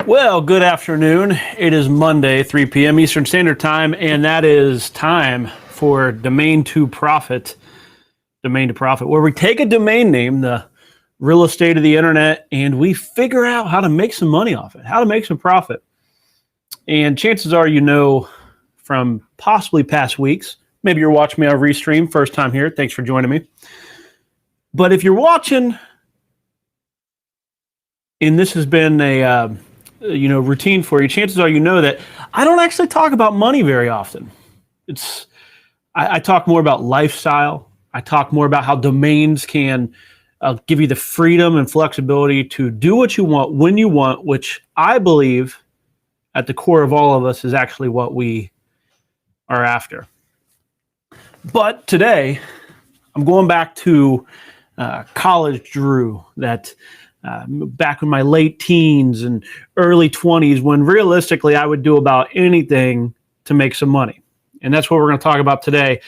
Well, good afternoon. It is Monday, 3 p.m. Eastern Standard Time, and that is time for Domain to Profit. Domain to Profit, where we take a domain name, the real estate of the internet, and we figure out how to make some money off it, how to make some profit. And chances are you know from possibly past weeks, maybe you're watching me on Restream, first time here, thanks for joining me. But if you're watching, and this has been a routine for you, chances are you know that I don't actually talk about money very often. I talk more about lifestyle. I talk more about how domains can give you the freedom and flexibility to do what you want when you want, which I believe at the core of all of us is actually what we are after. But today, I'm going back to college Drew, that back in my late teens and early 20s, when realistically I would do about anything to make some money. And that's what we're going to talk about today.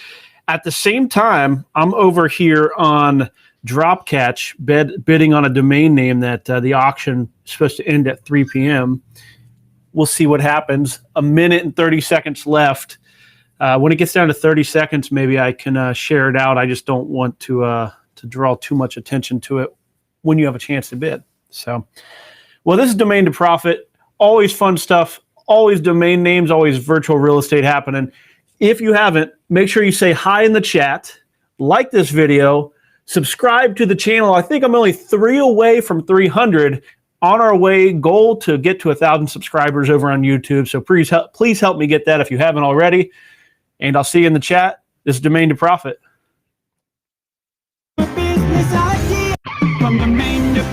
At the same time, I'm over here on Dropcatch bidding on a domain name that the auction is supposed to end at 3 p.m. We'll see what happens. A minute and 30 seconds left. When it gets down to 30 seconds, maybe I can share it out. I just don't want to draw too much attention to it when you have a chance to bid. So, well, this is Domain to Profit. Always fun stuff. Always domain names. Always virtual real estate happening. If you haven't, make sure you say hi in the chat, like this video, subscribe to the channel. I think I'm only 3 away from 300 on our way, goal to get to 1,000 subscribers over on YouTube. So please help me get that if you haven't already. And I'll see you in the chat. This is Domain to Profit. From domain to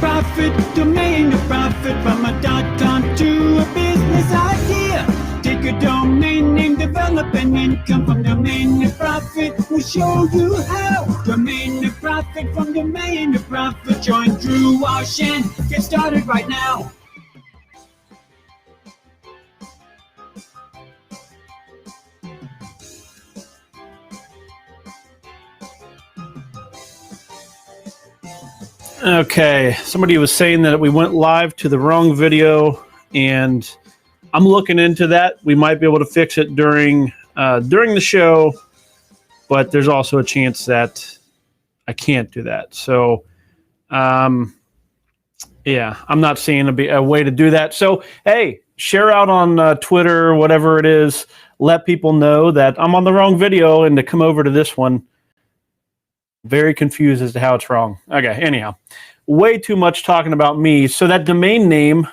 profit, from a .com to a business idea. Take a domain name, develop an income from domain to profit. We'll show you how. Domain to profit, from domain to profit. Join Drew Walsh and get started right now. Okay, somebody was saying that we went live to the wrong video, and I'm looking into that. We might be able to fix it during the show, but there's also a chance that I can't do that. So, yeah, I'm not seeing a way to do that. So, hey, share out on Twitter, whatever it is. Let people know that I'm on the wrong video and to come over to this one. Very confused as to how it's wrong. Okay, anyhow, way too much talking about me. So that domain name,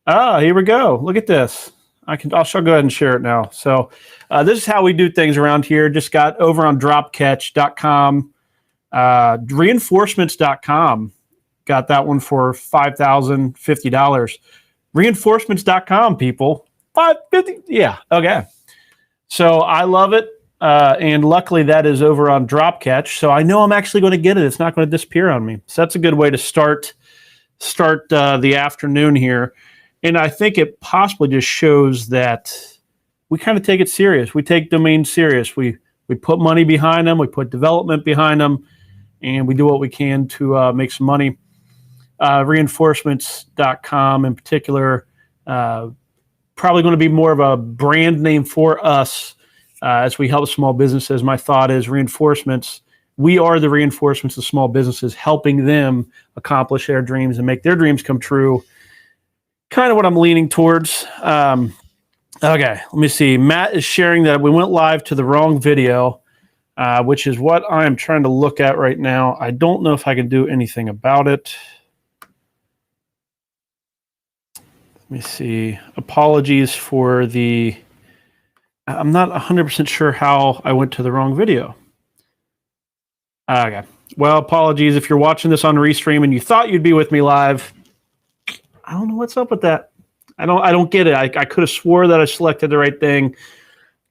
here we go. Look at this. I'll go ahead and share it now. So this is how we do things around here. Just got over on dropcatch.com, reinforcements.com. Got that one for $5,050. Reinforcements.com, people. $550. Yeah, okay. So I love it. And luckily that is over on Dropcatch. So I know I'm actually going to get it. It's not going to disappear on me. So that's a good way to start the afternoon here. And I think it possibly just shows that we kind of take it serious. We take domains serious. We put money behind them. We put development behind them. And we do what we can to make some money. Reinforcements.com in particular, probably going to be more of a brand name for us. As we help small businesses. My thought is reinforcements. We are the reinforcements of small businesses, helping them accomplish their dreams and make their dreams come true. Kind of what I'm leaning towards. Okay, let me see. Matt is sharing that we went live to the wrong video, which is what I'm trying to look at right now. I don't know if I can do anything about it. Let me see. Apologies for the... I'm not 100% sure how I went to the wrong video. Okay. Well, apologies if you're watching this on Restream and you thought you'd be with me live. I don't know what's up with that. I don't get it. I could have swore that I selected the right thing,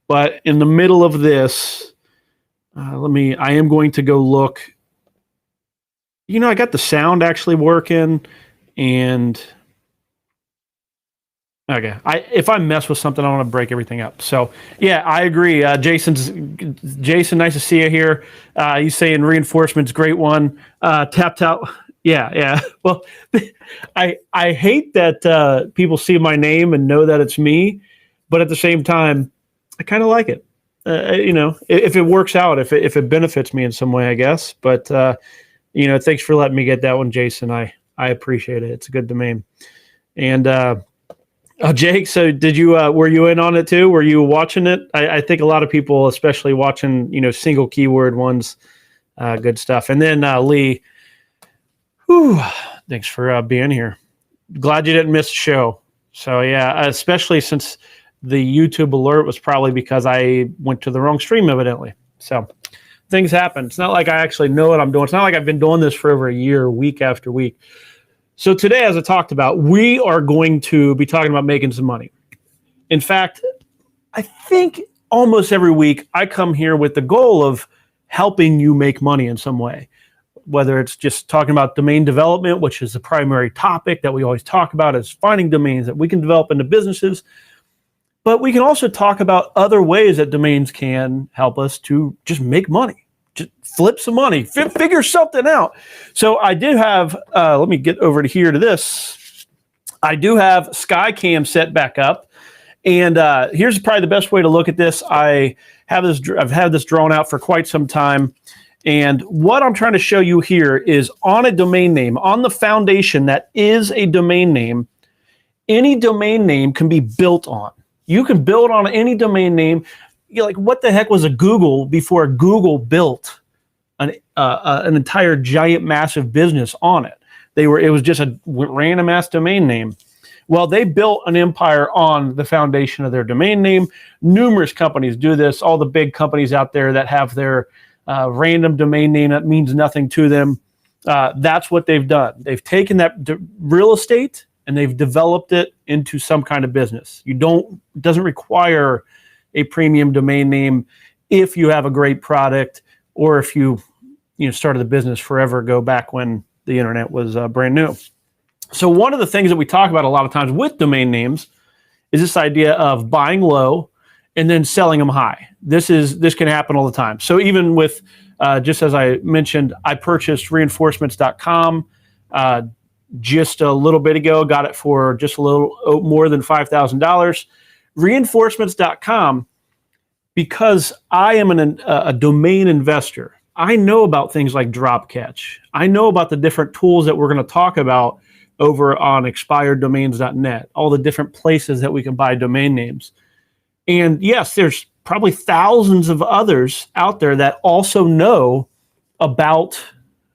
but in the middle of this, I am going to go look. You know, I got the sound actually working, and okay. If I mess with something, I want to break everything up. So, yeah, I agree. Jason, nice to see you here. He's saying reinforcements, great one. Tap. Yeah, yeah. Well, I hate that people see my name and know that it's me, but at the same time, I kind of like it. If it works out, if it benefits me in some way, I guess. But thanks for letting me get that one, Jason. I appreciate it. It's a good domain. And Jake, so did you were you in on it too? Were you watching it? I think a lot of people, especially watching single keyword ones, good stuff. And then Lee. Whew, thanks for being here. Glad you didn't miss the show. So yeah, especially since the YouTube alert was probably because I went to the wrong stream, evidently. So things happen. It's not like I actually know what I'm doing. It's not like I've been doing this for over a year, week after week. So today, as I talked about, we are going to be talking about making some money. In fact, I think almost every week I come here with the goal of helping you make money in some way. Whether it's just talking about domain development, which is the primary topic that we always talk about, is finding domains that we can develop into businesses. But we can also talk about other ways that domains can help us to just make money, just flip some money, figure something out. So I did have, let me get over to here to this. I do have Skycam set back up. And here's probably the best way to look at this. I've had this drawn out for quite some time. And what I'm trying to show you here is on a domain name, on the foundation that is a domain name, any domain name can be built on. You can build on any domain name. You're like, what the heck was a Google before Google built an entire giant massive business on it? It was just a random ass domain name. Well, they built an empire on the foundation of their domain name. Numerous companies do this. All the big companies out there that have their random domain name that means nothing to them. That's what they've done. They've taken that real estate and they've developed it into some kind of business. It doesn't require a premium domain name if you have a great product or if you started the business forever ago, back when the internet was brand new. So one of the things that we talk about a lot of times with domain names is this idea of buying low and then selling them high. This can happen all the time. So even with, just as I mentioned, I purchased reinforcements.com just a little bit ago, got it for just a little more than $5,000. Reinforcements.com, because I am a domain investor, I know about things like drop catch. I know about the different tools that we're going to talk about over on expireddomains.net, all the different places that we can buy domain names. And yes, there's probably thousands of others out there that also know about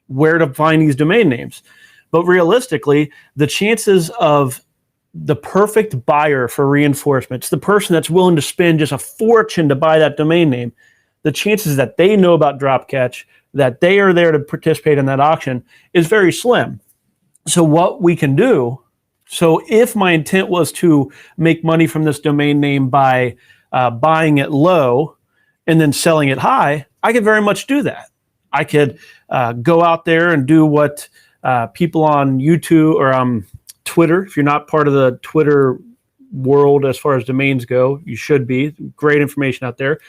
where to find these domain names. But realistically, the chances of the perfect buyer for reinforcements, the person that's willing to spend just a fortune to buy that domain name, the chances that they know about drop catch, that they are there to participate in that auction, is very slim. So what we can do, so if my intent was to make money from this domain name by buying it low and then selling it high, I could very much do that. I could go out there and do what people on YouTube or Twitter, if you're not part of the Twitter world as far as domains go, you should be. Great information out there.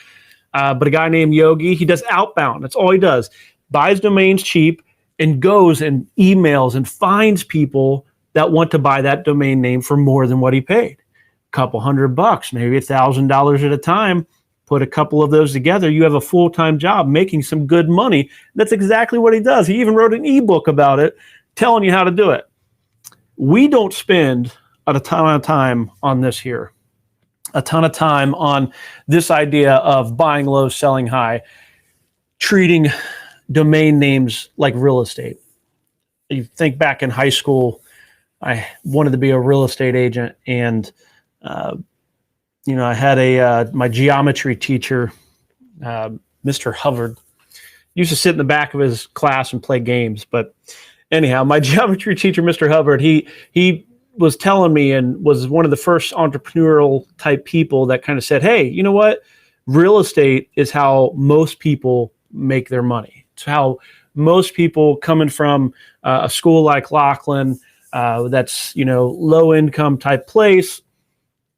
But a guy named Yogi, he does outbound. That's all he does. Buys domains cheap and goes and emails and finds people that want to buy that domain name for more than what he paid. A couple $100, maybe $1,000 at a time. Put a couple of those together, you have a full-time job making some good money. That's exactly what he does. He even wrote an ebook about it, telling you how to do it. We don't spend a ton of time on this here. A ton of time on this idea of buying low, selling high, treating domain names like real estate. You think back in high school, I wanted to be a real estate agent, and I had my geometry teacher, Mr. Hubbard, used to sit in the back of his class and play games. But anyhow, my geometry teacher, Mr. Hubbard, he was telling me, and was one of the first entrepreneurial type people that kind of said, hey, you know what? Real estate is how most people make their money. It's how most people coming from a school like Laughlin, that's, low income type place,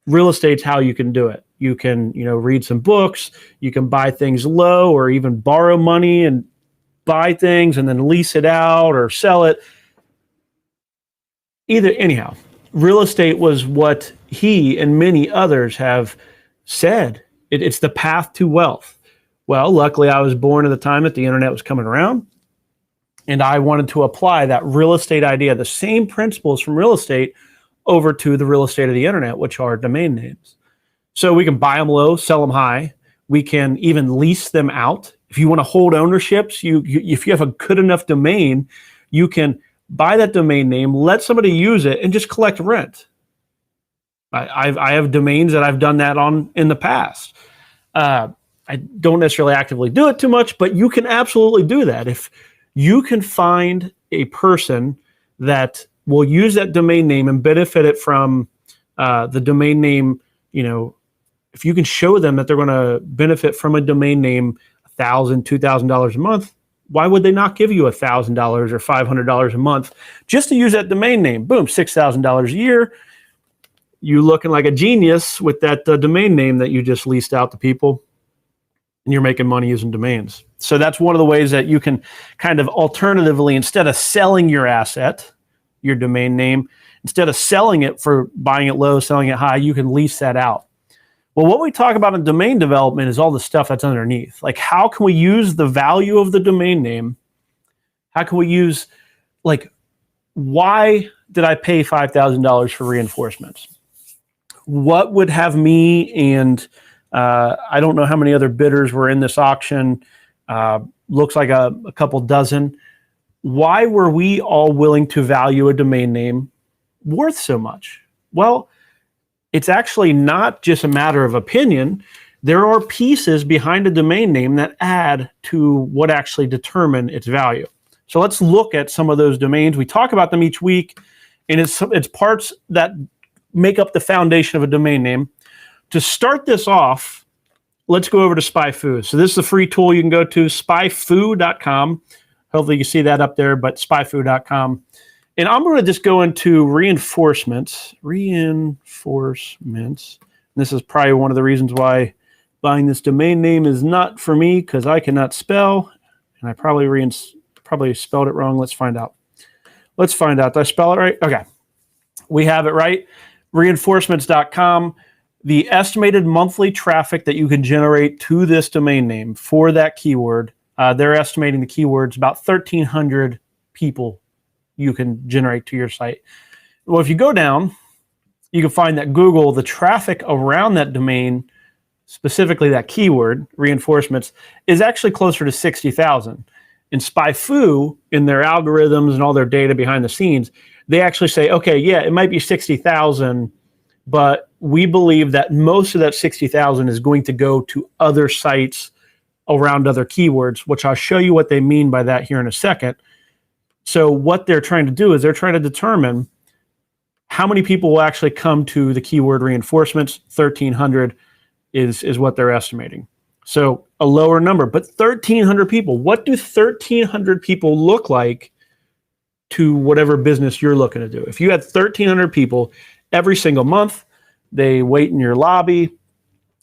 real estate's how you can do it. You can, read some books, you can buy things low or even borrow money and buy things and then lease it out or sell it. Anyhow, real estate was what he and many others have said. It's the path to wealth. Well, luckily I was born at the time that the internet was coming around, and I wanted to apply that real estate idea, the same principles from real estate, over to the real estate of the internet, which are domain names. So we can buy them low, sell them high. We can even lease them out. If you want to hold ownerships, if you have a good enough domain, you can buy that domain name, let somebody use it, and just collect rent. I have domains that I've done that on in the past. I don't necessarily actively do it too much, but you can absolutely do that. If you can find a person that will use that domain name and benefit it from the domain name, if you can show them that they're going to benefit from a domain name $1,000, $2,000 a month, why would they not give you $1,000 or $500 a month just to use that domain name? Boom, $6,000 a year. You looking like a genius with that domain name that you just leased out to people, and you're making money using domains. So that's one of the ways that you can kind of alternatively, instead of selling your asset, your domain name, instead of selling it for buying it low, selling it high, you can lease that out. Well, what we talk about in domain development is all the stuff that's underneath. Like, how can we use the value of the domain name? How can we use, why did I pay $5,000 for reinforcements? What would have me and I don't know how many other bidders were in this auction. Looks like a couple dozen. Why were we all willing to value a domain name worth so much? Well, it's actually not just a matter of opinion. There are pieces behind a domain name that add to what actually determine its value. So let's look at some of those domains. We talk about them each week, and it's parts that make up the foundation of a domain name. To start this off, let's go over to SpyFu. So this is a free tool you can go to, spyfu.com. Hopefully you see that up there, but spyfu.com. And I'm going to just go into reinforcements. This is probably one of the reasons why buying this domain name is not for me, because I cannot spell, and I probably spelled it wrong. Let's find out. Did I spell it right? Okay. We have it right. Reinforcements.com. The estimated monthly traffic that you can generate to this domain name for that keyword, they're estimating the keywords about 1,300 people you can generate to your site. Well, if you go down, you can find that Google, the traffic around that domain, specifically that keyword, reinforcements, is actually closer to 60,000. And SpyFu, in their algorithms and all their data behind the scenes, they actually say, okay, yeah, it might be 60,000, but we believe that most of that 60,000 is going to go to other sites around other keywords, which I'll show you what they mean by that here in a second. So what they're trying to do is they're trying to determine how many people will actually come to the keyword reinforcements. 1,300 is what they're estimating. So a lower number, but 1,300 people. What do 1,300 people look like to whatever business you're looking to do? If you had 1,300 people every single month, they wait in your lobby,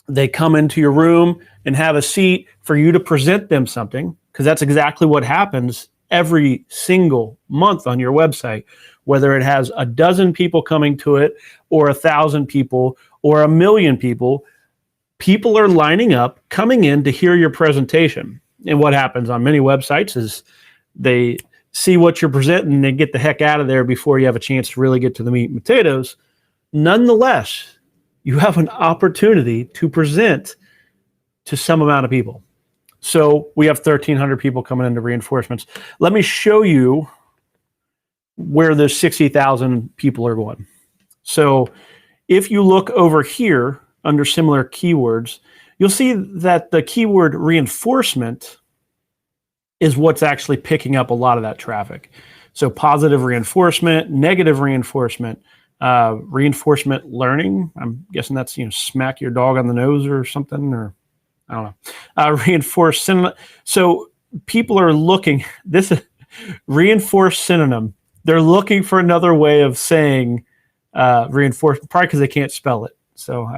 they come into your room and have a seat for you to present them something, because that's exactly what happens every single month on your website, whether it has a dozen people coming to it or 1,000 people or 1,000,000 people. People are lining up, coming in to hear your presentation. And what happens on many websites is they see what you're presenting and they get the heck out of there before you have a chance to really get to the meat and potatoes. Nonetheless, you have an opportunity to present to some amount of people. So we have 1,300 people coming into reinforcements. Let me show you where the 60,000 people are going. So if you look over here under similar keywords, you'll see that the keyword reinforcement is what's actually picking up a lot of that traffic. So positive reinforcement, negative reinforcement, reinforcement learning. I'm guessing that's, smack your dog on the nose or something, or I don't know. Reinforced synonym. So people are looking, this is reinforced synonym. They're looking for another way of saying reinforcement, probably because they can't spell it. So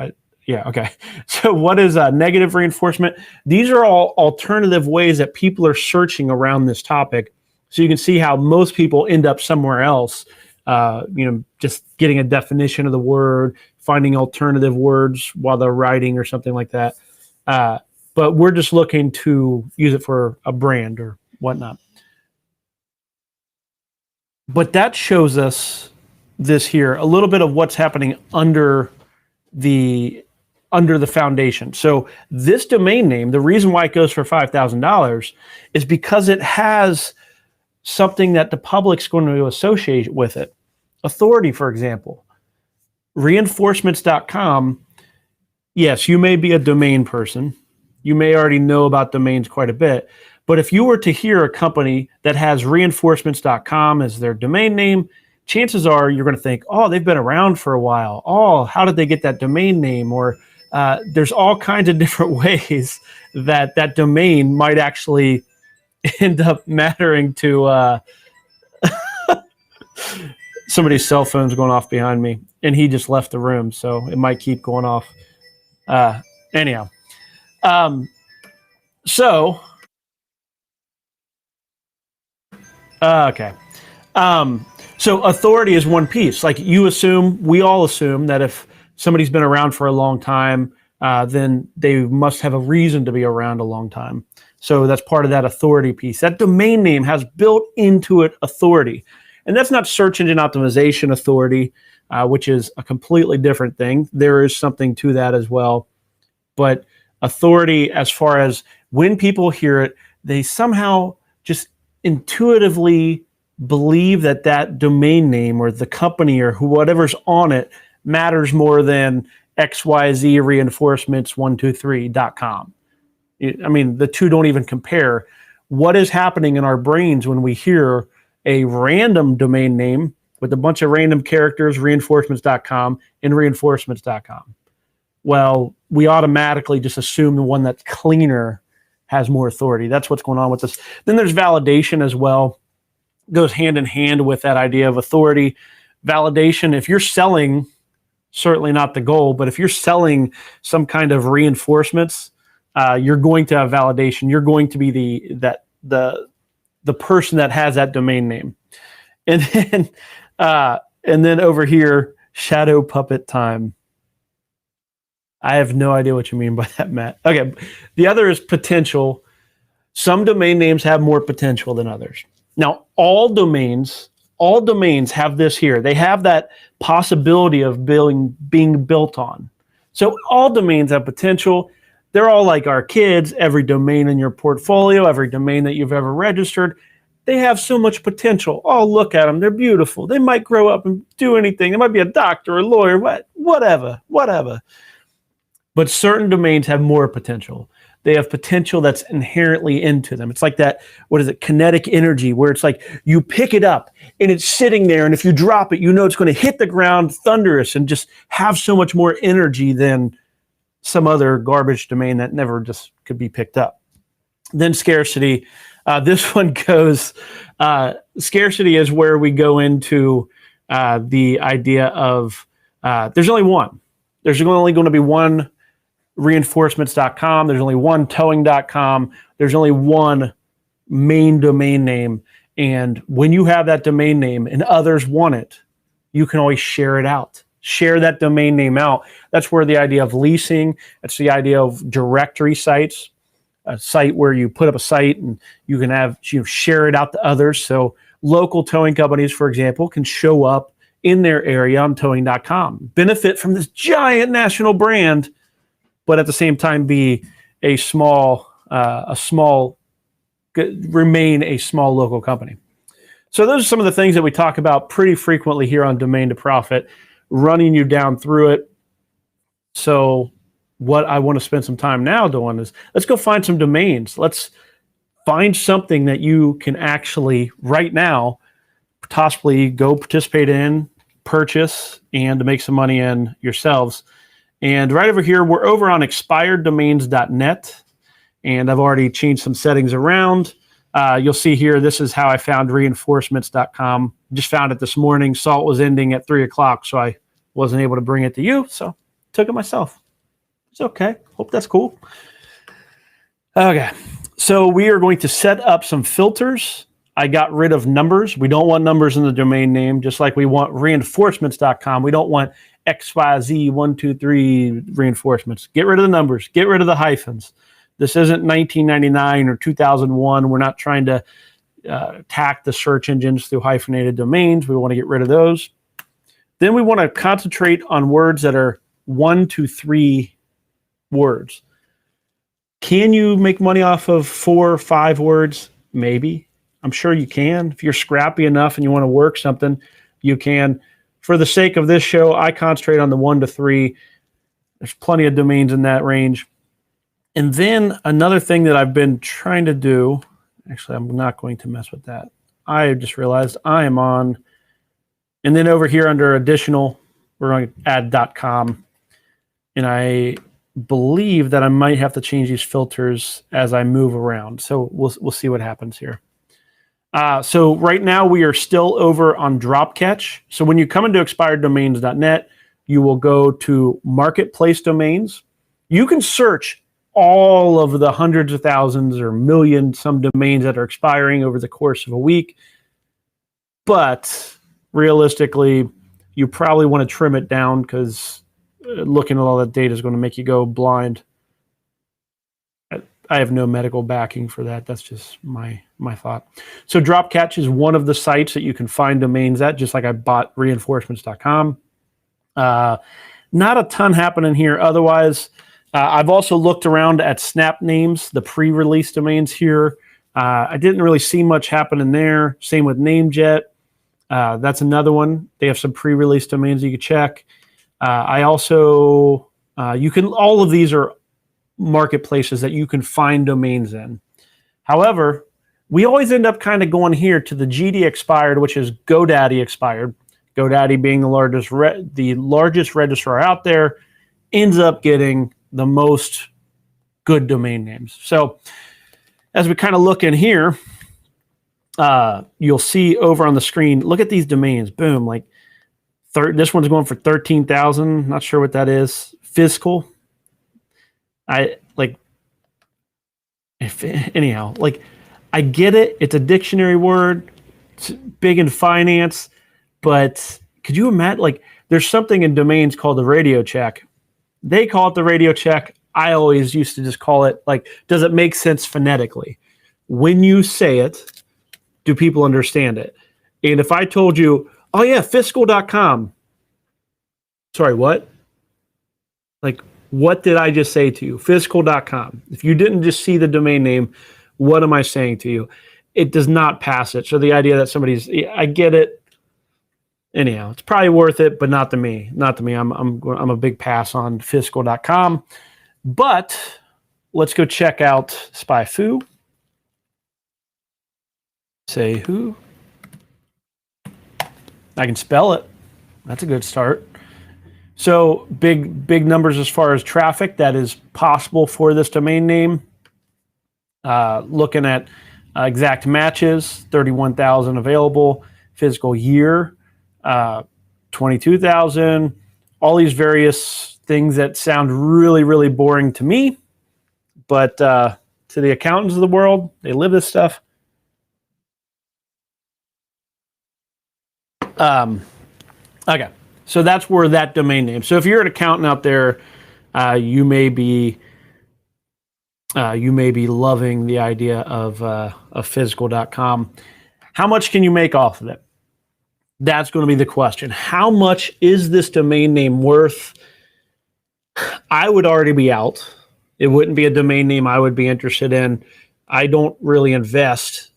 okay. So what is negative reinforcement? These are all alternative ways that people are searching around this topic. So you can see how most people end up somewhere else just getting a definition of the word, finding alternative words while they're writing or something like that. But we're just looking to use it for a brand or whatnot. But that shows us this here, a little bit of what's happening under the foundation. So this domain name, the reason why it goes for $5,000 is because it has something that the public's going to associate with it. Authority, for example. Reinforcements.com, yes, you may be a domain person. You may already know about domains quite a bit. But if you were to hear a company that has reinforcements.com as their domain name, chances are you're going to think, oh, they've been around for a while. Oh, how did they get that domain name? Or there's all kinds of different ways that that domain might actually end up mattering to somebody's cell phone's going off behind me, and he just left the room, so it might keep going off. Anyhow, okay. So authority is one piece. Like we all assume that if somebody's been around for a long time, then they must have a reason to be around a long time. So that's part of that authority piece. That domain name has built into it authority. And that's not search engine optimization authority, which is a completely different thing. There is something to that as well. But authority, as far as when people hear it, they somehow just intuitively believe that that domain name or the company or whatever's on it matters more than XYZ reinforcements 123.com. I mean, the two don't even compare. What is happening in our brains when we hear a random domain name with a bunch of random characters, reinforcements.com and reinforcements.com? Well, we automatically just assume the one that's cleaner has more authority. That's what's going on with this. Then there's validation as well. It goes hand in hand with that idea of authority. Validation, if you're selling, certainly not the goal, but if you're selling some kind of reinforcements, you're going to have validation. You're going to be the person that has that domain name. And then over here, shadow puppet time. I have no idea what you mean by that, Matt. Okay, the other is potential. Some domain names have more potential than others. Now, all domains have this here. They have that possibility of being built on. So all domains have potential. They're all like our kids. Every domain in your portfolio, every domain that you've ever registered, they have so much potential. Oh, look at them. They're beautiful. They might grow up and do anything. They might be a doctor or a lawyer, whatever. But certain domains have more potential. They have potential that's inherently into them. It's like that, kinetic energy, where it's like you pick it up and it's sitting there, and if you drop it, you know it's going to hit the ground thunderous and just have so much more energy than some other garbage domain that never just could be picked up. Then scarcity. This one goes, scarcity is where we go into the idea of there's only one. There's only going to be one reinforcements.com. There's only one towing.com. There's only one main domain name. And when you have that domain name and others want it, you can always share it out. Share that domain name out. That's where the idea of leasing, that's the idea of directory sites, a site where you put up a site and you can share it out to others. So local towing companies, for example, can show up in their area on towing.com, benefit from this giant national brand, but at the same time be remain a small local company. So those are some of the things that we talk about pretty frequently here on Domain to Profit, running you down through it. So what I want to spend some time now doing is let's go find some domains. Let's find something that you can actually right now possibly go participate in, purchase, and to make some money in yourselves. And right over here, we're over on expireddomains.net, and I've already changed some settings around. You'll see here, this is how I found reinforcements.com. Just found it this morning. Saw it was ending at 3 o'clock, so I wasn't able to bring it to you, so took it myself. It's okay. Hope that's cool. Okay, so we are going to set up some filters I got rid of numbers. We don't want numbers in the domain name, just like we want reinforcements.com. We don't want XYZ123 reinforcements. Get rid of the numbers. Get rid of the hyphens. This isn't 1999 or 2001. We're not trying to attack the search engines through hyphenated domains. We want to get rid of those. Then we want to concentrate on words that are 1 to 3 words. Can you make money off of 4 or 5 words? Maybe. I'm sure you can. If you're scrappy enough and you want to work something, you can. For the sake of this show, I concentrate on the 1 to 3. There's plenty of domains in that range. And then another thing that I've been trying to do, actually, I'm not going to mess with that. I just realized I am on, and then over here under additional, we're going to add .com. And I believe that I might have to change these filters as I move around. So we'll see what happens here. So right now we are still over on drop catch. So when you come into expireddomains.net, you will go to marketplace domains. You can search all of the hundreds of thousands or millions, some domains that are expiring over the course of a week. But realistically, you probably want to trim it down because looking at all that data is going to make you go blind. I have no medical backing for that. That's just my thought. So Dropcatch is one of the sites that you can find domains at, just like I bought reinforcements.com. Not a ton happening here. Otherwise, I've also looked around at Snap Names, the pre-release domains here. I didn't really see much happening there. Same with Namejet. That's another one. They have some pre-release domains you can check. I also, all of these are marketplaces that you can find domains in. However, we always end up kind of going here to the GD expired, which is GoDaddy expired. GoDaddy being the largest registrar out there, ends up getting the most good domain names. So as we kind of look in here, you'll see over on the screen, look at these domains. Boom, like this one's going for 13,000. Not sure what that is. Fiscal. I get it. It's a dictionary word. It's big in finance, but could you imagine, there's something in domains called the radio check. They call it the radio check. I always used to just call it, does it make sense phonetically? When you say it, do people understand it? And if I told you, oh yeah, fiscal.com. Sorry, what? What did I just say to you? Fiscal.com. If you didn't just see the domain name, what am I saying to you? It does not pass it. So the idea that I get it. Anyhow, it's probably worth it, but not to me. Not to me. I'm a big pass on fiscal.com. But let's go check out SpyFu. Say who? I can spell it. That's a good start. So big numbers as far as traffic that is possible for this domain name. Looking at exact matches, 31,000 available. Physical year, 22,000. All these various things that sound really, really boring to me. But to the accountants of the world, they live this stuff. Okay. So that's where that domain name. So if you're an accountant out there, you may be loving the idea of physical.com. How much can you make off of it? That's going to be the question. How much is this domain name worth? I would already be out. It wouldn't be a domain name I would be interested in. I don't really invest.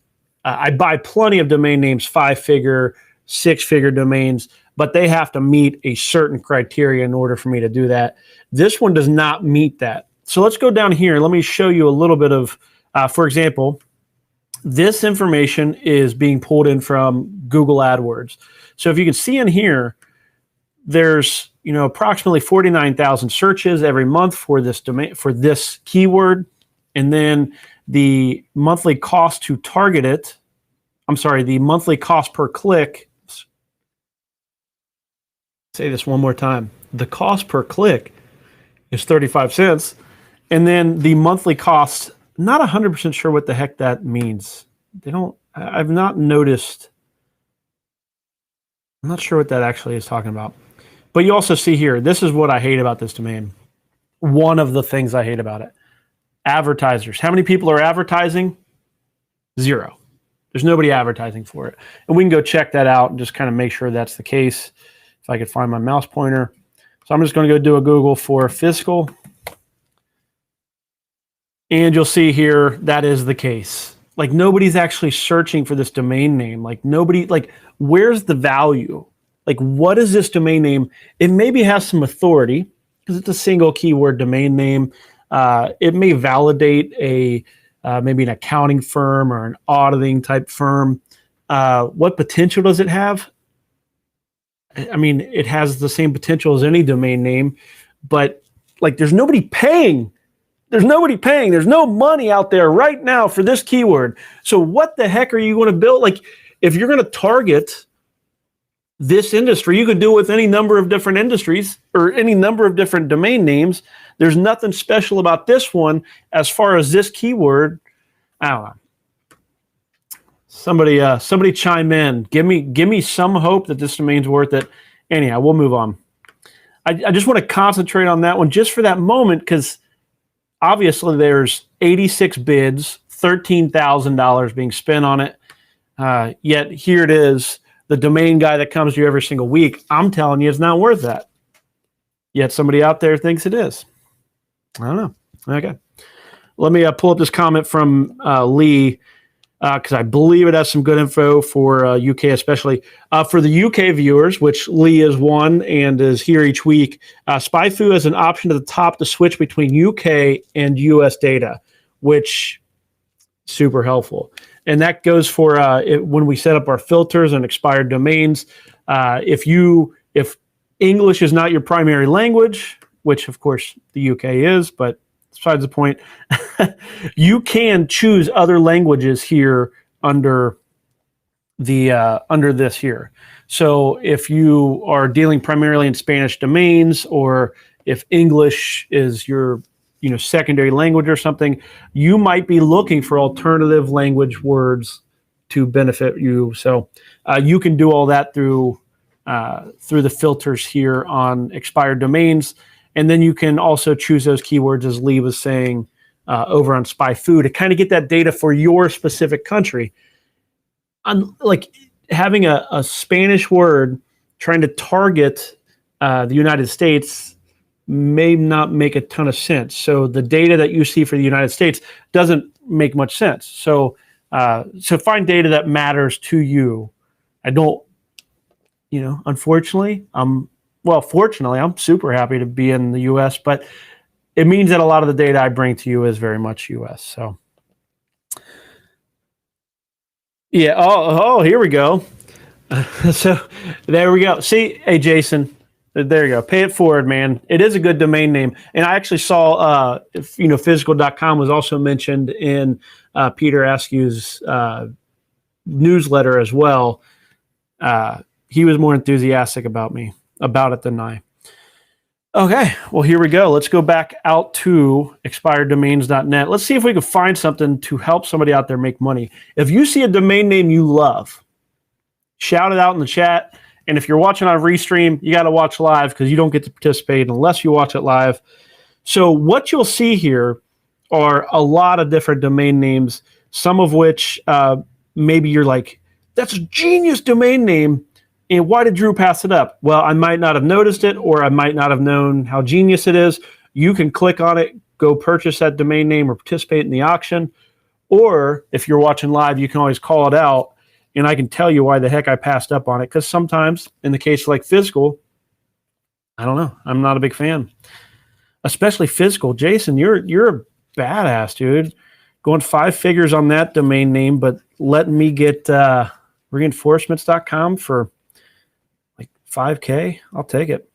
I buy plenty of domain names, 5-figure, 6-figure domains, but they have to meet a certain criteria in order for me to do that. This one does not meet that. So let's go down here. Let me show you a little bit of, for example, this information is being pulled in from Google AdWords. So if you can see in here, there's approximately 49,000 searches every month for this domain, for this keyword, and then the monthly cost to target it. The monthly cost per click. Say this one more time. The cost per click is 35 cents. And then the monthly cost, not 100% sure what the heck that means. I I've not noticed. I'm not sure what that actually is talking about. But you also see here, this is what I hate about this domain. One of the things I hate about it. Advertisers. How many people are advertising? 0. There's nobody advertising for it. And we can go check that out and just kind of make sure that's the case. If I could find my mouse pointer. So I'm just going to go do a Google for fiscal. And you'll see here, that is the case. Like nobody's actually searching for this domain name. Like nobody, like where's the value? Like what is this domain name? It maybe has some authority because it's a single keyword domain name. It may validate a maybe an accounting firm or an auditing type firm. What potential does it have? I mean, it has the same potential as any domain name, but like there's nobody paying. There's nobody paying. There's no money out there right now for this keyword. So what the heck are you going to build? Like if you're going to target this industry, you could do it with any number of different industries or any number of different domain names. There's nothing special about this one as far as this keyword. I don't know. Somebody chime in. Give me some hope that this domain's worth it. Anyhow, we'll move on. I just want to concentrate on that one just for that moment because obviously there's 86 bids, $13,000 being spent on it. Yet here it is, the domain guy that comes to you every single week. I'm telling you, it's not worth that. Yet somebody out there thinks it is. I don't know. Okay. Let me pull up this comment from Lee because I believe it has some good info for UK especially. For the UK viewers, which Lee is one and is here each week, SpyFu has an option at the top to switch between UK and US data, which is super helpful. And that goes for when we set up our filters and expired domains. If English is not your primary language, which of course the UK is, but besides the point, you can choose other languages here under this here. So if you are dealing primarily in Spanish domains, or if English is your secondary language or something, you might be looking for alternative language words to benefit you. So you can do all that through the filters here on expired domains. And then you can also choose those keywords, as Lee was saying, over on SpyFu to kind of get that data for your specific country. Like having a Spanish word trying to target the United States may not make a ton of sense. So the data that you see for the United States doesn't make much sense. So find data that matters to you. I don't, unfortunately, fortunately, I'm super happy to be in the U.S., but it means that a lot of the data I bring to you is very much U.S. So, yeah. Oh, here we go. So there we go. See, hey, Jason, there you go. Pay it forward, man. It is a good domain name. And I actually saw, physical.com was also mentioned in Peter Askew's newsletter as well. He was more enthusiastic about it than I. Okay, well, here we go. Let's go back out to expireddomains.net. Let's see if we can find something to help somebody out there make money. If you see a domain name you love, shout it out in the chat. And if you're watching on Restream, you got to watch live because you don't get to participate unless you watch it live. So what you'll see here are a lot of different domain names, some of which maybe you're like, that's a genius domain name. And why did Drew pass it up? Well, I might not have noticed it, or I might not have known how genius it is. You can click on it, go purchase that domain name or participate in the auction. Or if you're watching live, you can always call it out, and I can tell you why the heck I passed up on it. Because sometimes, in the case like Physical, I don't know. I'm not a big fan. Especially Physical. Jason, you're a badass, dude. Going 5 figures on that domain name, but letting me get reinforcements.com for $5K, I'll take it.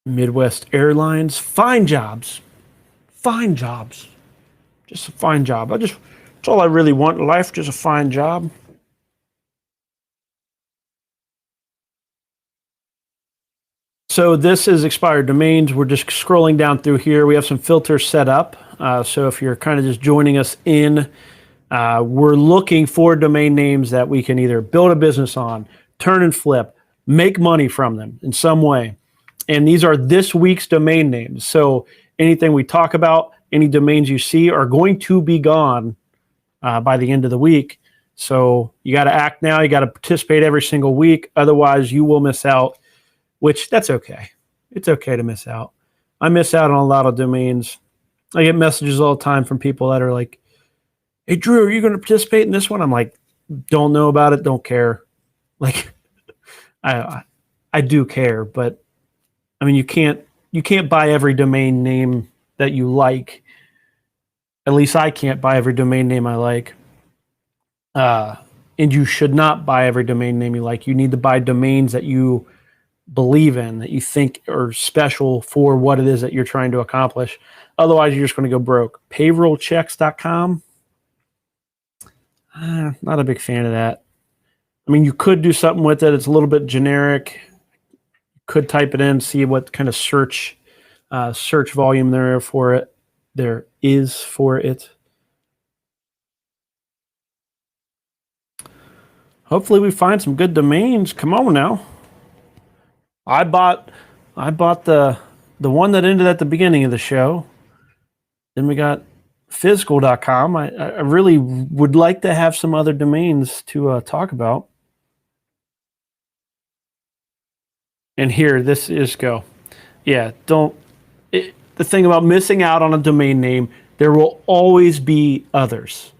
Midwest Airlines, fine jobs. Just a fine job. That's all I really want in life, just a fine job. So this is expired domains. We're just scrolling down through here. We have some filters set up. So if you're kind of just joining us in, we're looking for domain names that we can either build a business on, turn and flip, make money from them in some way. And these are this week's domain names. So anything we talk about, any domains you see are going to be gone by the end of the week. So you got to act now. You got to participate every single week. Otherwise, you will miss out, which that's okay. It's okay to miss out. I miss out on a lot of domains. I get messages all the time from people that are like, hey, Drew, are you going to participate in this one? I'm like, don't know about it. Don't care. Like, I do care, but I mean, you can't buy every domain name that you like. At least I can't buy every domain name I like. And you should not buy every domain name you like. You need to buy domains that you believe in, that you think are special for what it is that you're trying to accomplish. Otherwise, you're just going to go broke. Payrollchecks.com. Not a big fan of that. I mean, you could do something with it. It's a little bit generic. You could type it in, see what kind of search volume there is for it. Hopefully we find some good domains. Come on now. I bought the one that ended at the beginning of the show. Then we got physical.com. I really would like to have some other domains to talk about. And here, this is go. Yeah, the thing about missing out on a domain name, there will always be others.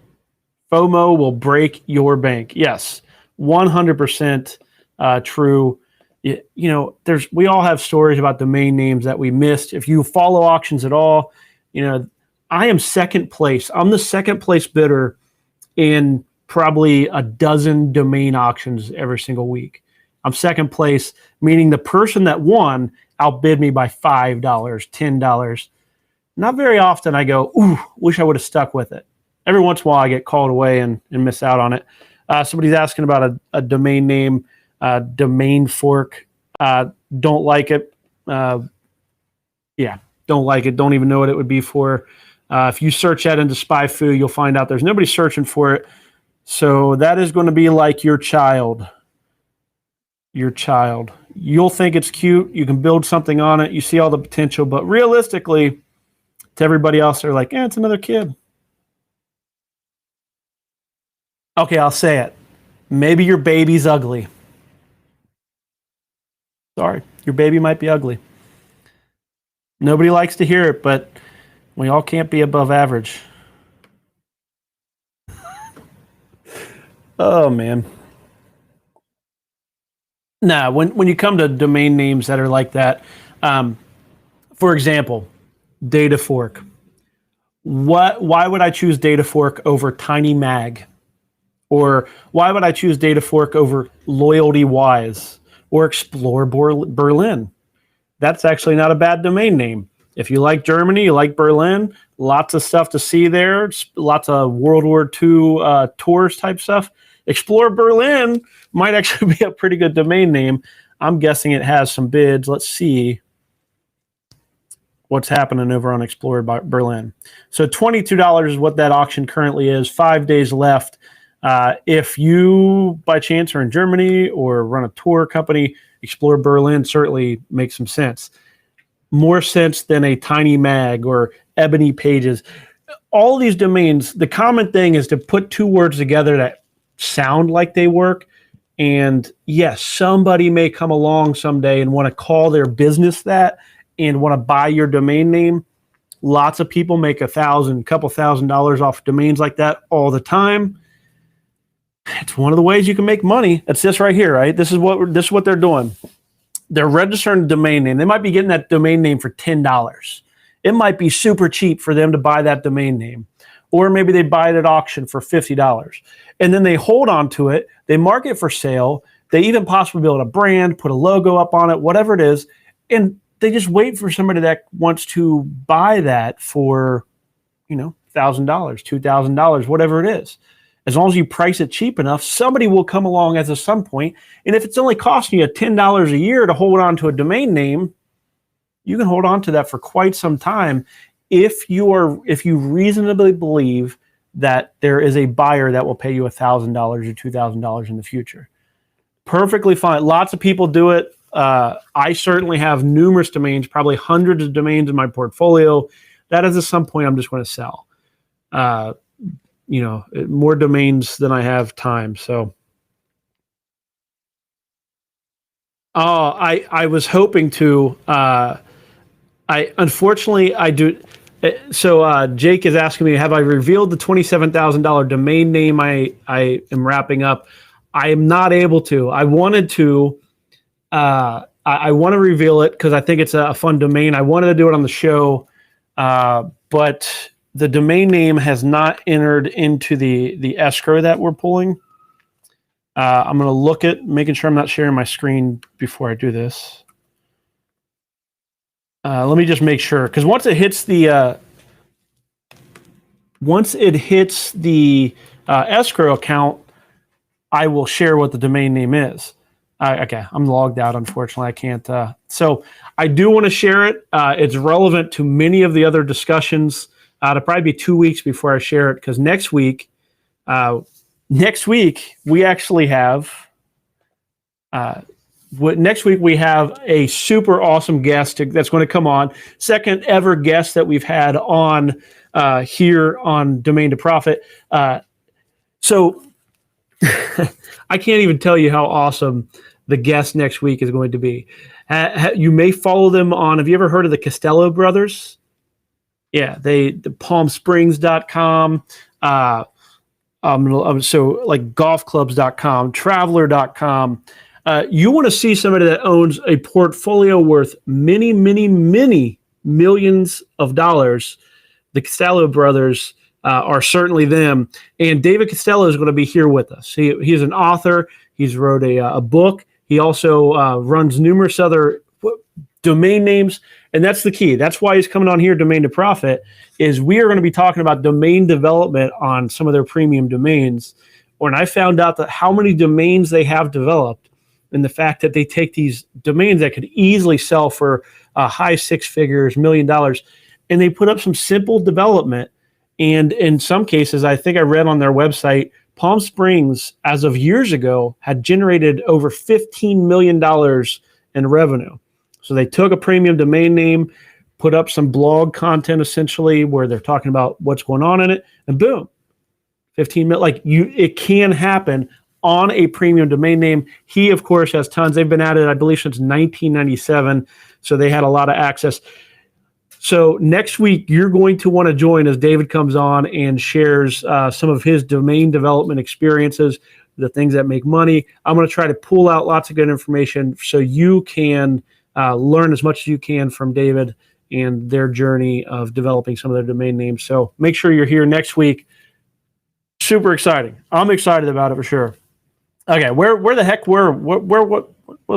FOMO will break your bank. Yes, 100% true. We all have stories about domain names that we missed. If you follow auctions at all, I am second place. I'm the second place bidder in probably a dozen domain auctions every single week. I'm second place, meaning the person that won outbid me by $5, $10. Not very often I go, ooh, wish I would have stuck with it. Every once in a while I get called away and miss out on it. Somebody's asking about a domain name, domain fork. Don't like it. Don't like it. Don't even know what it would be for. If you search that into SpyFu, you'll find out there's nobody searching for it. So that is going to be like your child. Your child. You'll think it's cute. You can build something on it. You see all the potential. But realistically, to everybody else, they're like, it's another kid. Okay, I'll say it. Maybe your baby's ugly. Sorry, your baby might be ugly. Nobody likes to hear it, but we all can't be above average. Oh, man. Nah, when you come to domain names that are like that, for example, Data Fork. Why would I choose Data Fork over Tiny Mag? Or why would I choose Data Fork over Loyalty Wise or Explore Berlin? That's actually not a bad domain name. If you like Germany, you like Berlin, lots of stuff to see there, lots of World War II tours type stuff. Explore Berlin might actually be a pretty good domain name. I'm guessing it has some bids. Let's see what's happening over on Explore Berlin. So $22 is what that auction currently is. 5 days left. If you, by chance, are in Germany or run a tour company, Explore Berlin certainly makes some sense. More sense than a Tiny Mag or Ebony Pages. All these domains, the common thing is to put two words together that sound like they work. And yes, somebody may come along someday and want to call their business that and want to buy your domain name. Lots of people make couple $1,000 off domains like that all the time. It's one of the ways you can make money. That's this right here, right? This is what they're doing. They're registering a domain name. They might be getting that domain name for $10. It might be super cheap for them to buy that domain name. Or maybe they buy it at auction for $50. And then they hold on to it. They mark it for sale. They even possibly build a brand, put a logo up on it, whatever it is. And they just wait for somebody that wants to buy that for, $1,000, $2,000, whatever it is. As long as you price it cheap enough, somebody will come along at some point. And if it's only costing you $10 a year to hold on to a domain name, you can hold on to that for quite some time if you reasonably believe that there is a buyer that will pay you $1,000 or $2,000 in the future. Perfectly fine. Lots of people do it. I certainly have numerous domains, probably hundreds of domains in my portfolio. That is at some point I'm just going to sell. More domains than I have time. So, I was hoping to. Unfortunately I do. So Jake is asking me, have I revealed the $27,000 domain name I am wrapping up? I am not able to. I wanted to. I want to reveal it because I think it's a fun domain. I wanted to do it on the show, but the domain name has not entered into the escrow that we're pulling. I'm going to look at making sure I'm not sharing my screen before I do this. Let me just make sure, because once it hits the escrow account, I will share what the domain name is. Okay, I'm logged out. Unfortunately, I can't. So I do want to share it. It's relevant to many of the other discussions. It'll probably be 2 weeks before I share it, because next week we actually have. Next week we have a super awesome guest that's going to come on. Second ever guest that we've had on here on Domain to Profit. So I can't even tell you how awesome the guest next week is going to be. You may follow them on. Have you ever heard of the Costello brothers? Yeah, the palmsprings.com. So like golfclubs.com, traveler.com. You want to see somebody that owns a portfolio worth many, many, many millions of dollars. The Costello brothers are certainly them. And David Costello is going to be here with us. He's an author. He's wrote a book. He also runs numerous other domain names. And that's the key. That's why he's coming on here, Domain to Profit, is we are going to be talking about domain development on some of their premium domains. When I found out that how many domains they have developed, and the fact that they take these domains that could easily sell for high six figures, $1 million, and they put up some simple development. And in some cases, I think I read on their website, Palm Springs, as of years ago, had generated over $15 million in revenue. So they took a premium domain name, put up some blog content essentially where they're talking about what's going on in it, and boom, 15 million. It can happen on a premium domain name. He, of course, has tons. They've been at it, I believe, since 1997. So they had a lot of access. So next week, you're going to want to join as David comes on and shares some of his domain development experiences, the things that make money. I'm going to try to pull out lots of good information so you can learn as much as you can from David and their journey of developing some of their domain names. So make sure you're here next week. Super exciting. I'm excited about it for sure. Okay, what was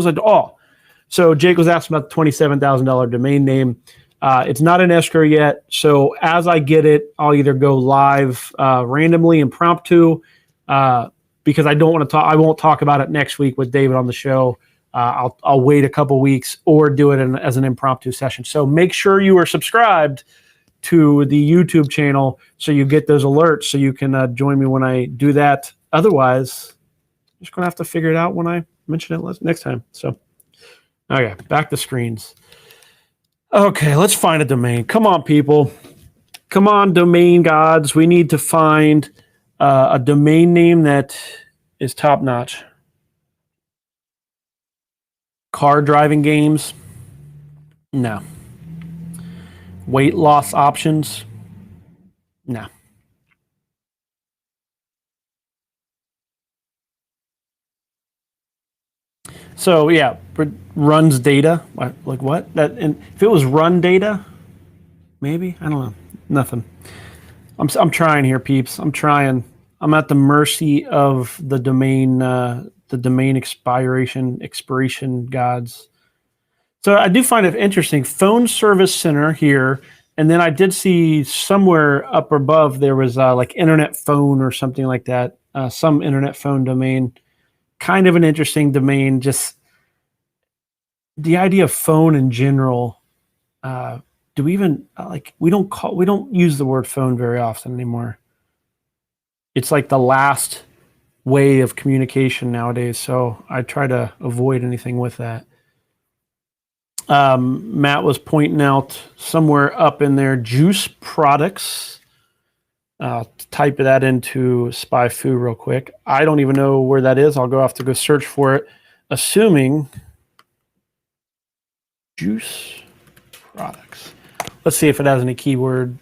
it? Oh, so Jake was asking about the $27,000 domain name. It's not in escrow yet, so as I get it, I'll either go live randomly, impromptu, because I don't want to talk. I won't talk about it next week with David on the show. I'll wait a couple weeks or do it as an impromptu session. So make sure you are subscribed to the YouTube channel so you get those alerts so you can join me when I do that. Otherwise, I'm just going to have to figure it out when I mention it next time. So, okay, back to screens. Okay, let's find a domain. Come on, people. Come on, domain gods. We need to find a domain name that is top-notch. Car driving games? No. Weight loss options? No. So yeah, runs data. Like what? And if it was run data, maybe, I don't know. Nothing. I'm trying here, peeps. I'm trying. I'm at the mercy of the domain expiration gods. So I do find it interesting. Phone service center here And then I did see somewhere up above there was like internet phone or something like that. Some internet phone domain, kind of an interesting domain. Just the idea of phone in general. Do we even we don't use the word phone very often anymore. It's like the last way of communication nowadays. So I try to avoid anything with that. Matt was pointing out somewhere up in there, juice products. Type that into Spy Foo real quick. I don't even know where that is. I'll have to go search for it. Assuming juice products. Let's see if it has any keyword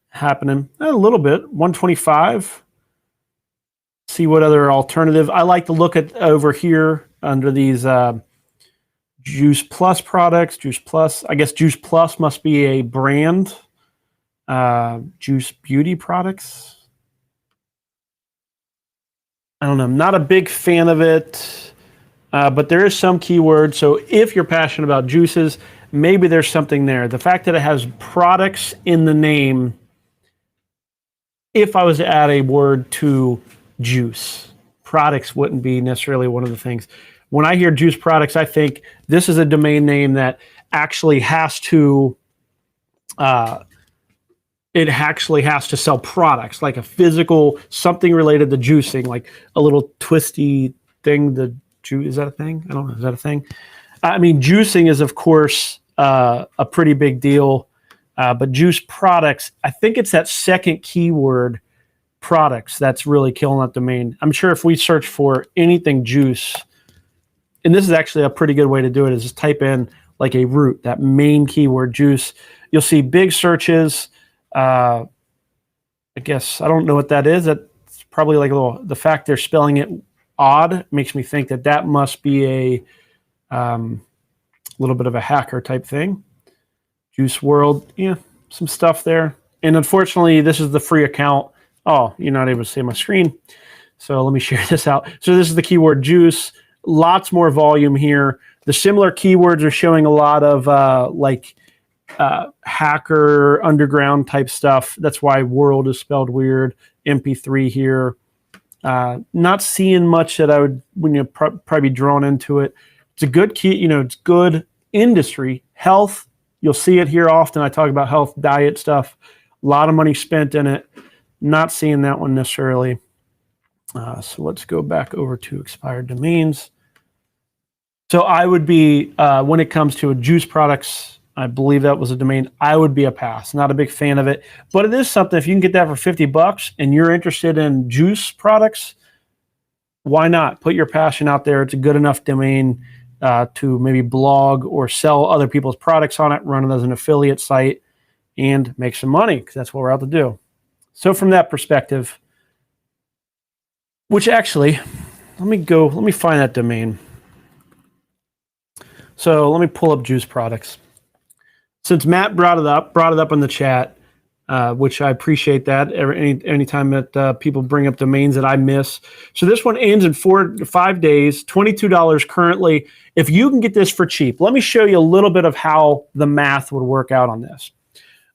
happening. A little bit. 125. See what other alternative. I like to look at over here under these Juice Plus products. Juice Plus. I guess Juice Plus must be a brand. Juice Beauty products. I don't know. I'm not a big fan of it, but there is some keyword. So if you're passionate about juices, maybe there's something there. The fact that it has products in the name, if I was to add a word to juice, products wouldn't be necessarily one of the things. When I hear juice products, I think this is a domain name that actually has to sell products, like a physical, something related to juicing, like a little twisty thing. Is that a thing? I don't know. Is that a thing? I mean, juicing is, of course, a pretty big deal. But juice products, I think it's that second keyword, products, that's really killing that domain. I'm sure if we search for anything juice, and this is actually a pretty good way to do it, is just type in like a root, that main keyword juice. You'll see big searches. I guess I don't know what that is. That's probably like the fact they're spelling it odd makes me think that must be a little bit of a hacker type thing. Juice World, yeah, some stuff there. And unfortunately, this is the free account. Oh, you're not able to see my screen. So let me share this out. So this is the keyword juice. Lots more volume here. The similar keywords are showing a lot of hacker underground type stuff. That's why world is spelled weird. MP3 here. Not seeing much that I would probably be drawn into it. It's a good key, it's good industry. Health, you'll see it here often. I talk about health, diet stuff. A lot of money spent in it. Not seeing that one necessarily. So let's go back over to expired domains. So I would be, when it comes to juice products, I believe that was a domain, I would be a pass. Not a big fan of it. But it is something, if you can get that for $50 and you're interested in juice products, why not? Put your passion out there. It's a good enough domain to maybe blog or sell other people's products on it, run it as an affiliate site, and make some money, because that's what we're out to do. So from that perspective, which actually, let me find that domain. So let me pull up juice products. Since Matt brought it up in the chat, which I appreciate that. Anytime that people bring up domains that I miss. So this one ends in 4 to 5 days, $22 currently. If you can get this for cheap, let me show you a little bit of how the math would work out on this.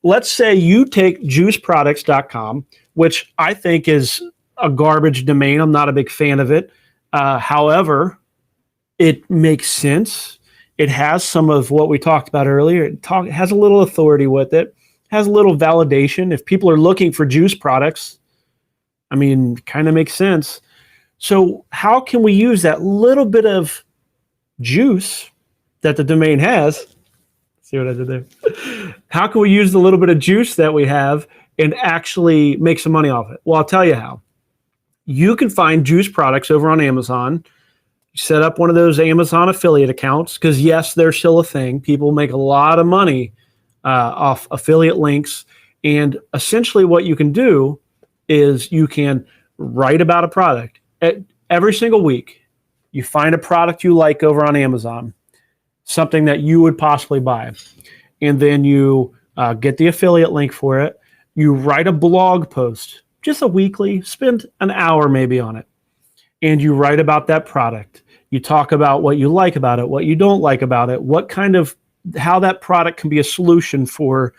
Let's say you take juiceproducts.com, which I think is a garbage domain. I'm not a big fan of it. However, it makes sense. It has some of what we talked about earlier. It has a little authority with it, has a little validation. If people are looking for juice products, I mean, kind of makes sense. So how can we use that little bit of juice that the domain has? See what I did there? How can we use the little bit of juice that we have and actually make some money off it? Well, I'll tell you how. You can find juice products over on Amazon. You set up one of those Amazon affiliate accounts, because yes, they're still a thing. People make a lot of money off affiliate links. And essentially what you can do is you can write about a product. Every single week, you find a product you like over on Amazon, something that you would possibly buy. And then you get the affiliate link for it. You write a blog post, just a weekly, spend an hour maybe on it. And you write about that product. You talk about what you like about it, what you don't like about it, how that product can be a solution for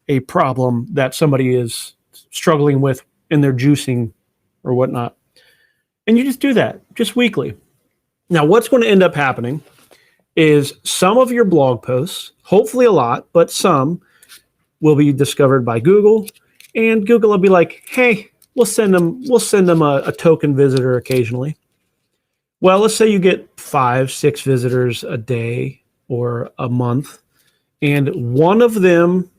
a problem that somebody is struggling with in their juicing or whatnot. And you just do that just weekly. Now, what's going to end up happening is some of your blog posts, hopefully a lot, but some will be discovered by Google, and Google will be like, hey, we'll send them a token visitor occasionally. Well, let's say you get 5-6 visitors a day or a month, and one of them,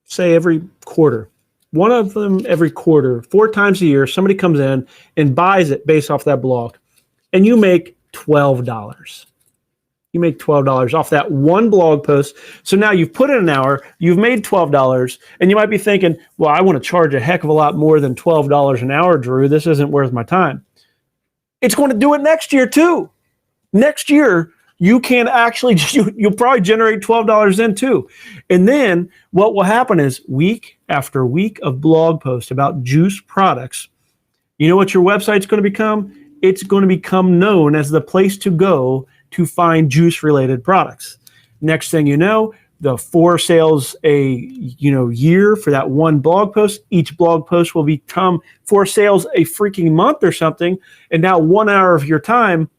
say every quarter, 4 times a year, somebody comes in and buys it based off that blog, and you make $12. You make $12 off that one blog post. So now you've put in an hour, you've made $12, and you might be thinking, well, I want to charge a heck of a lot more than $12 an hour, Drew. This isn't worth my time. It's going to do it next year too. Next year, you can actually, you'll probably generate $12 then too. And then what will happen is week after week of blog posts about juice products, you know what your website's going to become? It's going to become known as the place to go to find juice related products. Next thing you know, the 4 sales a year for that one blog post. Each blog post will become 4 sales a freaking month or something. And now 1 hour of your time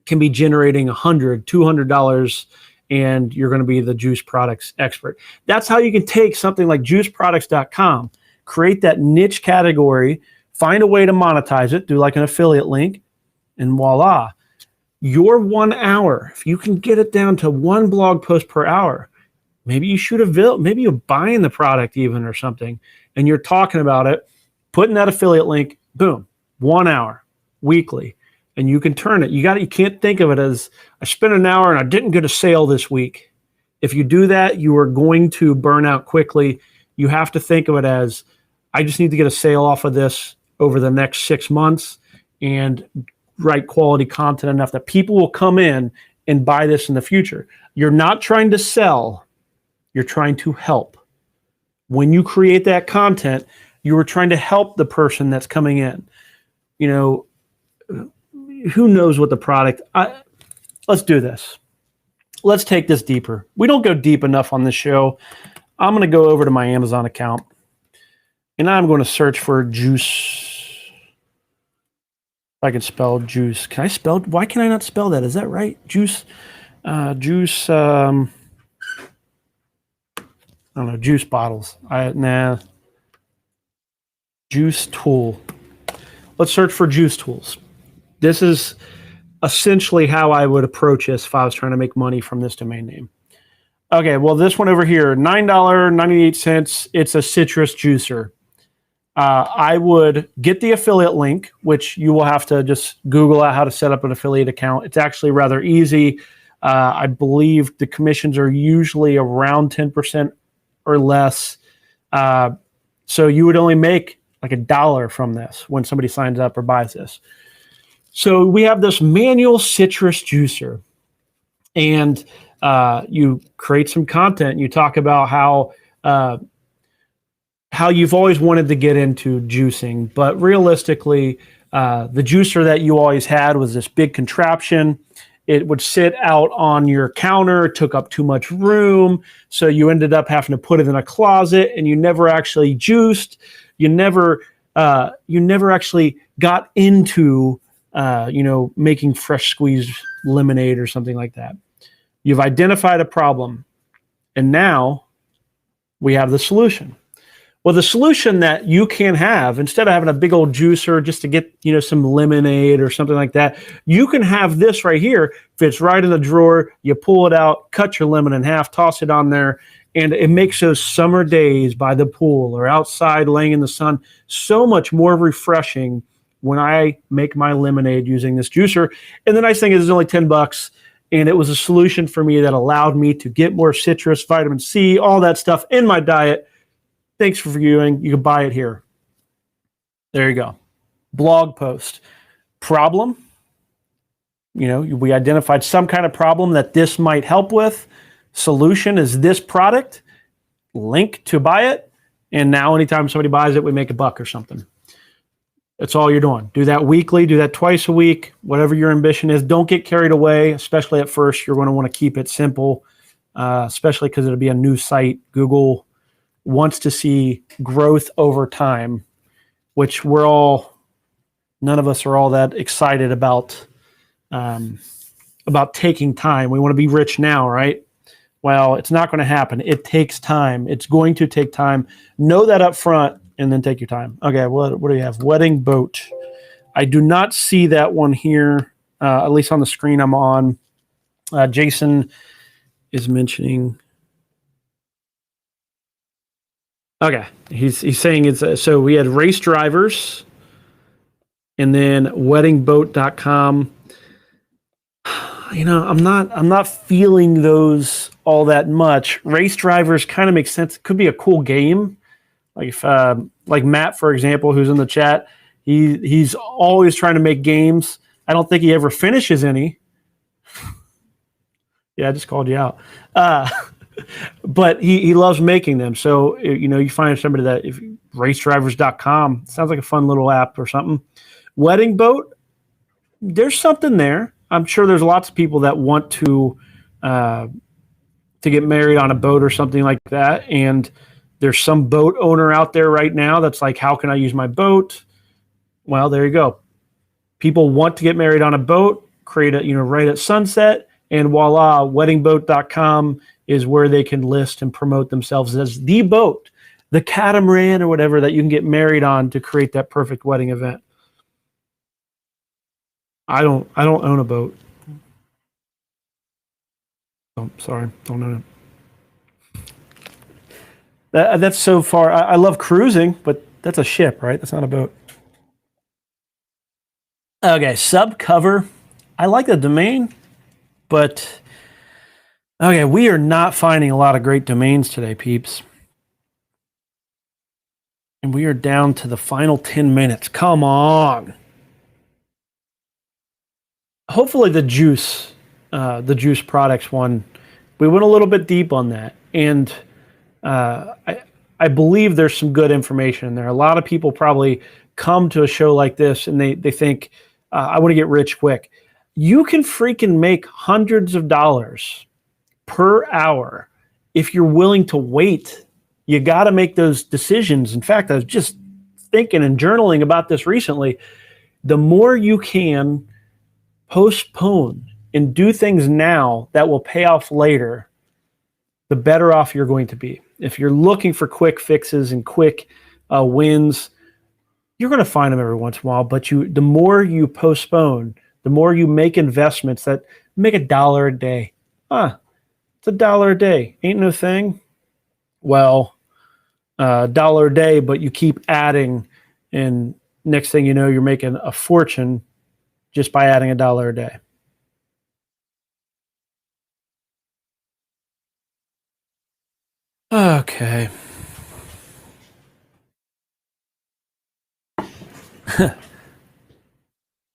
can be generating $100, $200, and you're going to be the juice products expert. That's how you can take something like juiceproducts.com, create that niche category, find a way to monetize it, do like an affiliate link, and voila. Your 1 hour, if you can get it down to 1 blog post per hour, maybe you shoot a video, maybe you're buying the product even or something, and you're talking about it, putting that affiliate link, boom, 1 hour weekly, and you can turn it. You can't think of it as I spent an hour and I didn't get a sale this week. If you do that, you are going to burn out quickly. You have to think of it as I just need to get a sale off of this over the next 6 months and write quality content enough that people will come in and buy this in the future. You're not trying to sell, you're trying to help. When you create that content, you are trying to help the person that's coming in. Who knows what the product, let's do this. Let's take this deeper. We don't go deep enough on this show. I'm going to go over to my Amazon account and I'm going to search for juice. I can spell juice. Why can I not spell that? Is that right? Juice, I don't know, juice bottles. Juice tool. Let's search for juice tools. This is essentially how I would approach this if I was trying to make money from this domain name. Okay, well, this one over here, $9.98. It's a citrus juicer. I would get the affiliate link, which you will have to just Google out how to set up an affiliate account. It's actually rather easy. I believe the commissions are usually around 10% or less. So you would only make like $1 from this when somebody signs up or buys this. So we have this manual citrus juicer, and you create some content. You talk about how you've always wanted to get into juicing, but realistically, the juicer that you always had was this big contraption. It would sit out on your counter, took up too much room, so you ended up having to put it in a closet, and you never actually juiced. You never actually got into making fresh squeezed lemonade or something like that. You've identified a problem, and now we have the solution. Well, the solution that you can have, instead of having a big old juicer just to get, some lemonade or something like that, you can have this right here, fits right in the drawer. You pull it out, cut your lemon in half, toss it on there, and it makes those summer days by the pool or outside laying in the sun so much more refreshing when I make my lemonade using this juicer. And the nice thing is it's only $10, and it was a solution for me that allowed me to get more citrus, vitamin C, all that stuff in my diet. Thanks for viewing. You can buy it here. There you go. Blog post. Problem. We identified some kind of problem that this might help with. Solution is this product. Link to buy it. And now anytime somebody buys it, we make $1 or something. That's all you're doing. Do that weekly. Do that twice a week. Whatever your ambition is. Don't get carried away, especially at first. You're going to want to keep it simple, especially because it'll be a new site. Google wants to see growth over time, which none of us are all that excited about taking time. We want to be rich now, right? Well, it's not going to happen. It takes time. It's going to take time. Know that up front and then take your time. Okay, what do you have? Wedding boat. I do not see that one here, at least on the screen I'm on. Jason is mentioning. Okay, he's saying it's so we had race drivers and then weddingboat.com. I'm not feeling those all that much. Race drivers kind of makes sense. It could be a cool game. Like if like Matt, for example, who's in the chat, he's always trying to make games. I don't think he ever finishes any. Yeah, I just called you out. But he loves making them. So, you find somebody that, if racedrivers.com, sounds like a fun little app or something. Wedding boat, there's something there. I'm sure there's lots of people that want to get married on a boat or something like that. And there's some boat owner out there right now that's like, how can I use my boat? Well, there you go. People want to get married on a boat, create right at sunset, and voila, weddingboat.com is where they can list and promote themselves as the boat, the catamaran or whatever that you can get married on to create that perfect wedding event. I don't own a boat. Oh, sorry, don't own it. That's so far. I love cruising, but that's a ship, right? That's not a boat. Okay, subcover. I like the domain, but okay, we are not finding a lot of great domains today, peeps. And we are down to the final 10 minutes. Come on. Hopefully the juice products one, we went a little bit deep on that. And I believe there's some good information in there. A lot of people probably come to a show like this and they think, I want to get rich quick. You can freaking make hundreds of dollars per hour if you're willing to wait. You got to make those decisions. In fact, I was just thinking and journaling about this recently. The more you can postpone and do things now that will pay off later, the better off you're going to be. If you're looking for quick fixes and quick wins, you're going to find them every once in a while. But the more you postpone, the more you make investments that make $1 a day. It's $1 a day. Ain't no thing. Well, $1 a day, but you keep adding, and next thing you know, you're making a fortune just by adding $1 a day. Okay.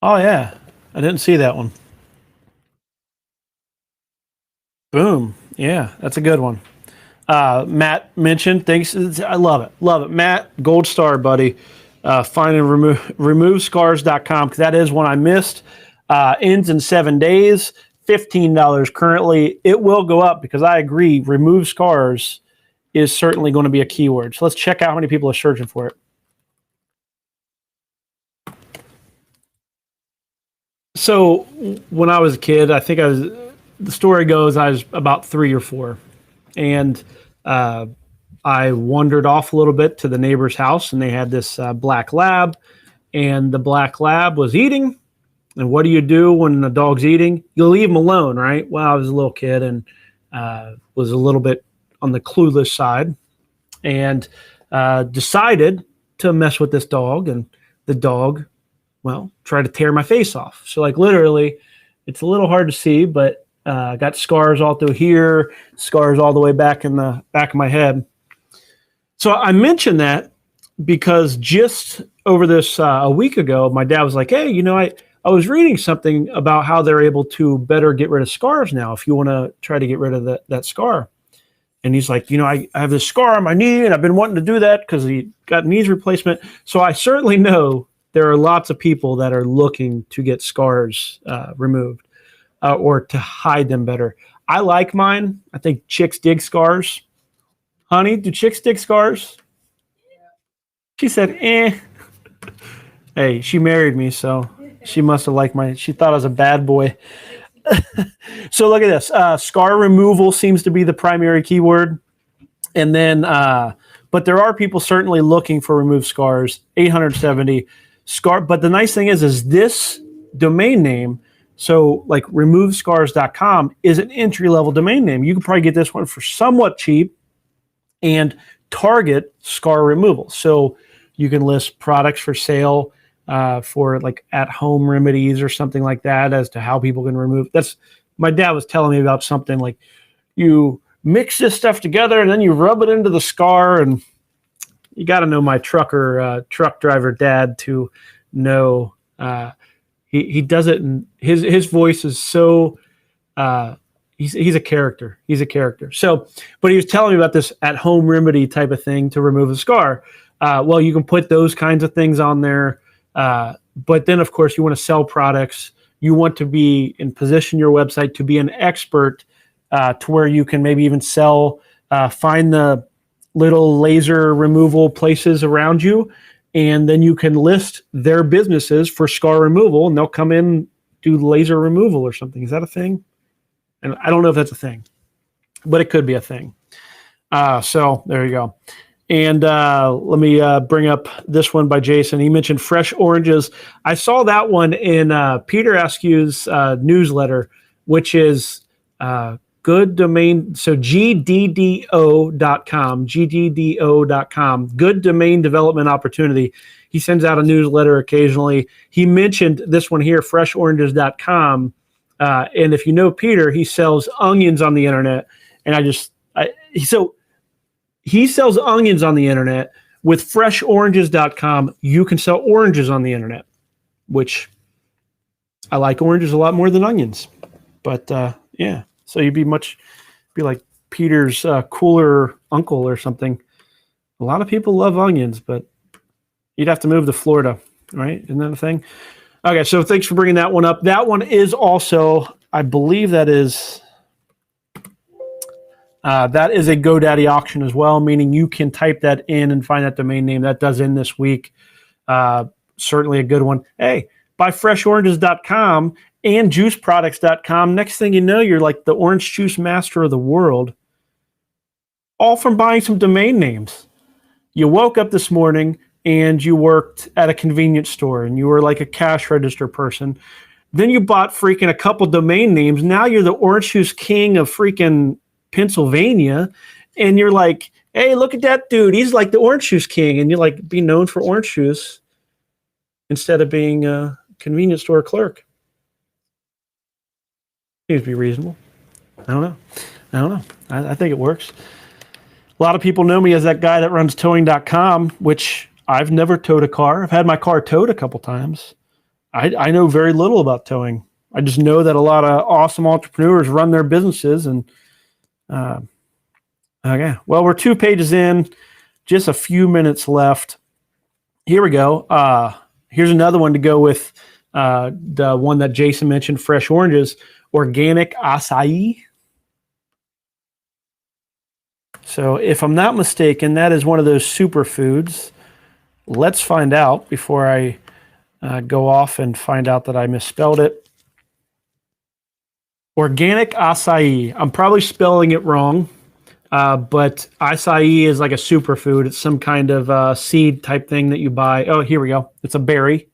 Oh yeah, I didn't see that one. Boom. Yeah, that's a good one. Matt mentioned, thanks. I love it. Love it. Matt, gold star, buddy. Find and remove scars.com, because that is one I missed. Ends in 7 days, $15 currently. It will go up because I agree, remove scars is certainly going to be a keyword. So let's check out how many people are searching for it. So when I was a kid, I think the story goes, I was about 3 or 4. And I wandered off a little bit to the neighbor's house, and they had this black lab, and the black lab was eating. And what do you do when the dog's eating? You leave him alone, right? Well, I was a little kid and was a little bit on the clueless side, and decided to mess with this dog, and the dog, well, tried to tear my face off. So like literally, it's a little hard to see, but got scars all through here, scars all the way back in the back of my head. So I mentioned that because just over this a week ago, my dad was like, hey, I was reading something about how they're able to better get rid of scars now if you want to try to get rid of that scar. And he's like, I have this scar on my knee, and I've been wanting to do that because he got knee replacement. So I certainly know there are lots of people that are looking to get scars removed or to hide them better. I like mine. I think chicks dig scars. Honey, do chicks dig scars? She said, eh. Hey, she married me, so she must have liked she thought I was a bad boy. So look at this. Scar removal seems to be the primary keyword. And then, but there are people certainly looking for removed scars, 870 scar. But the nice thing is this domain name, so like removescars.com is an entry level domain name. You can probably get this one for somewhat cheap and target scar removal. So you can list products for sale for like at home remedies or something like that as to how people can remove. My dad was telling me about something like you mix this stuff together and then you rub it into the scar. And you got to know my truck driver dad to know he does it. And his voice is so he's a character. He's a character. So, but he was telling me about this at home remedy type of thing to remove a scar. Well, you can put those kinds of things on there. But then, of course, you want to sell products. You want to be and position your website to be an expert to where you can maybe even sell, find the little laser removal places around you, and then you can list their businesses for scar removal, and they'll come in, do laser removal or something. Is that a thing? And I don't know if that's a thing, but it could be a thing. So there you go. And let me bring up this one by Jason. He mentioned fresh oranges. I saw that one in Peter Askew's newsletter, which is good domain. So gddo.com, good domain development opportunity. He sends out a newsletter occasionally. He mentioned this one here, freshoranges.com. And if you know Peter, he sells onions on the internet. And he sells onions on the internet. With freshoranges.com, you can sell oranges on the internet, which I like oranges a lot more than onions. But yeah, so you'd be like Peter's cooler uncle or something. A lot of people love onions, but you'd have to move to Florida, right? Isn't that a thing? Okay, so thanks for bringing that one up. That one is also, I believe that is a GoDaddy auction as well, meaning you can type that in and find that domain name. That does end this week. Certainly a good one. Hey, buy freshoranges.com and juiceproducts.com. Next thing you know, you're like the orange juice master of the world, all from buying some domain names. You woke up this morning and you worked at a convenience store and you were like a cash register person. Then you bought freaking a couple domain names. Now you're the orange juice king of freaking Pennsylvania. And you're like, hey, look at that dude. He's like the orange juice king. And you like be known for orange juice instead of being a convenience store clerk. Seems to be reasonable. I don't know. I think it works. A lot of people know me as that guy that runs towing.com, which I've never towed a car. I've had my car towed a couple times. I know very little about towing. I just know that a lot of awesome entrepreneurs run their businesses. And okay, well, we're 2 pages in, just a few minutes left. Here we go. Here's another one to go with the one that Jason mentioned, fresh oranges, organic acai. So if I'm not mistaken, that is one of those superfoods. Let's find out before I go off and find out that I misspelled it. Organic acai. I'm probably spelling it wrong, but acai is like a superfood. It's some kind of seed type thing that you buy. Oh, here we go. It's a berry.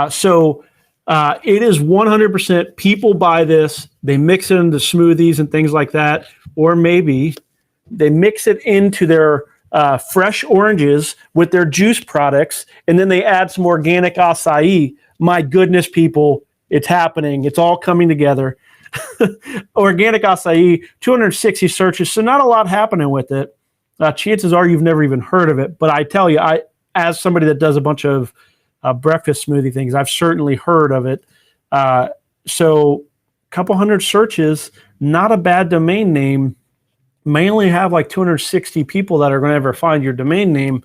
So it is 100%. People buy this. They mix it into smoothies and things like that. Or maybe they mix it into their fresh oranges with their juice products, and then they add some organic acai. My goodness, people, it's happening. It's all coming together. Organic acai, 260 searches, so not a lot happening with it. Chances are you've never even heard of it, but I tell you, as somebody that does a bunch of breakfast smoothie things, I've certainly heard of it. So a couple hundred searches, not a bad domain name. May only have like 260 people that are going to ever find your domain name,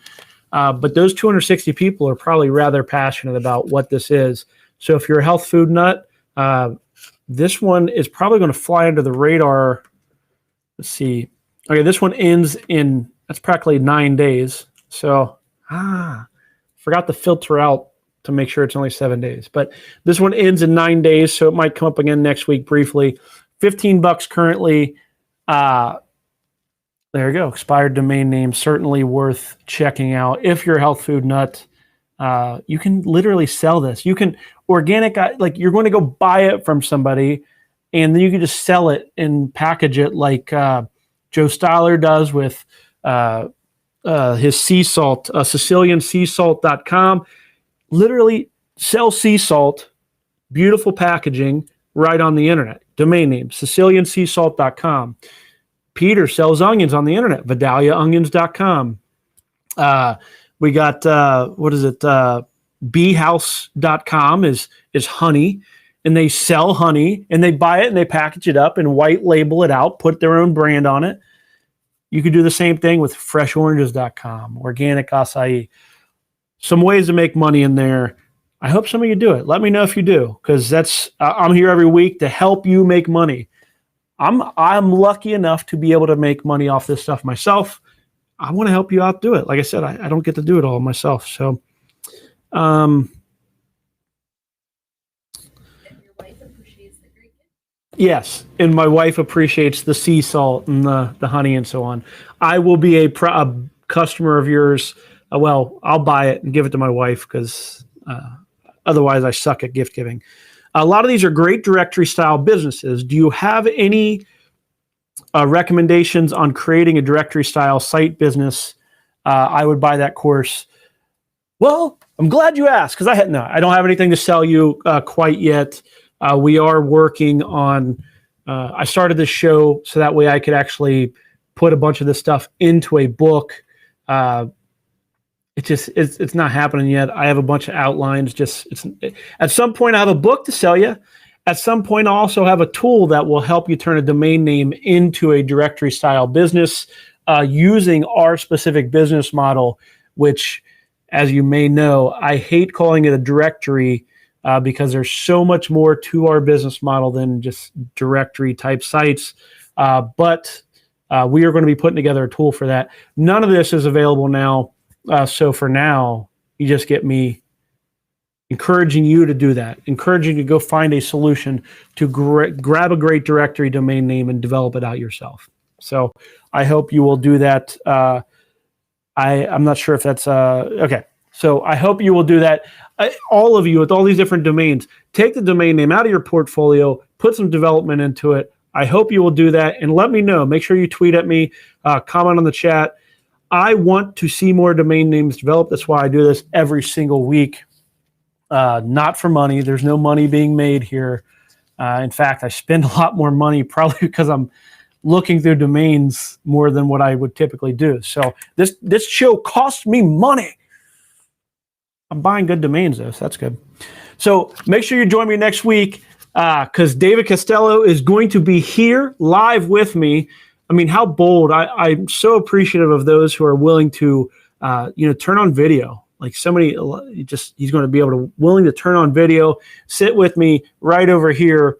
but those 260 people are probably rather passionate about what this is. So if you're a health food nut, this one is probably going to fly under the radar. Let's see. Okay, this one ends in, that's practically 9 days. So, forgot to filter out to make sure it's only 7 days. But this one ends in 9 days, so it might come up again next week briefly. $15 currently. There you go. Expired domain name, certainly worth checking out. If you're a health food nut, you can literally sell this. You can organic, like you're going to go buy it from somebody, and then you can just sell it and package it like Joe Styler does with his sea salt, SicilianSeaSalt.com. Literally sell sea salt, beautiful packaging right on the internet. Domain name, SicilianSeaSalt.com. Peter sells onions on the internet, VidaliaOnions.com. We got, beehouse.com is honey, and they sell honey, and they buy it and they package it up and white label it out, put their own brand on it. You could do the same thing with freshoranges.com, organic acai. Some ways to make money in there. I hope some of you do it. Let me know if you do, because I'm here every week to help you make money. I'm lucky enough to be able to make money off this stuff myself. I want to help you out do it. Like I said, I don't get to do it all myself. So, yes, and my wife appreciates the sea salt and the honey and so on. I will be a customer of yours. Well, I'll buy it and give it to my wife because otherwise I suck at gift giving. A lot of these are great directory style businesses. Do you have any recommendations on creating a directory style site business? I would buy that course. Well, I'm glad you asked, because I don't have anything to sell you quite yet. We are working on, I started this show so that way I could put a bunch of this stuff into a book. It's not happening yet. I have a bunch of outlines. At some point I have a book to sell you. At some point I'll also have a tool that will help you turn a domain name into a directory style business using our specific business model, which, as you may know, I hate calling it a directory because there's so much more to our business model than just directory type sites. But we are going to be putting together a tool for that. None of this is available now. So for now, you just get me encouraging you to do that, encouraging you to go find a solution to grab a great directory domain name and develop it out yourself. So I hope you will do that. I'm not sure if that's okay. So I hope you will do that. All of you with all these different domains, take the domain name out of your portfolio, put some development into it. I hope you will do that, and let me know. Make sure you tweet at me, comment on the chat. I want to see more domain names develop. That's why I do this every single week. Not for money. There's no money being made here. In fact, I spend a lot more money probably because I'm looking through domains more than what I would typically do. So this show costs me money. I'm buying good domains though, so that's good. So make sure you join me next week because David Costello is going to be here live with me. I mean, how bold. I'm so appreciative of those who are willing to, turn on video. Like somebody he's going to be willing to turn on video, sit with me right over here,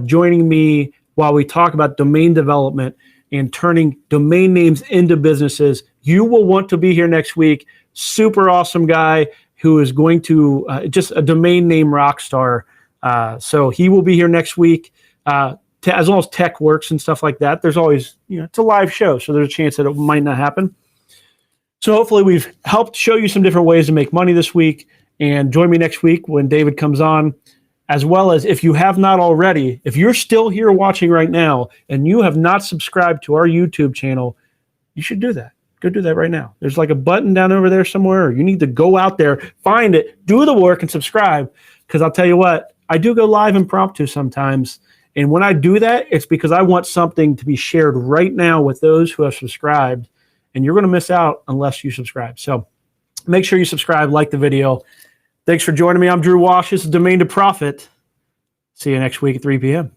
joining me while we talk about domain development and turning domain names into businesses. You will want to be here next week. Super awesome guy who is going to just a domain name rock star. So he will be here next week. As long as tech works and stuff like that, there's always, it's a live show, so there's a chance that it might not happen. So hopefully we've helped show you some different ways to make money this week, and join me next week when David comes on, as well as if you have not already, if you're still here watching right now and you have not subscribed to our YouTube channel, you should do that. Go do that right now. There's like a button down over there somewhere, or you need to go out there, find it, do the work, and subscribe, because I'll tell you what, I do go live impromptu sometimes. And when I do that, it's because I want something to be shared right now with those who have subscribed. And you're going to miss out unless you subscribe. So make sure you subscribe, like the video. Thanks for joining me. I'm Drew Wash. This is Domain to Profit. See you next week at 3 p.m.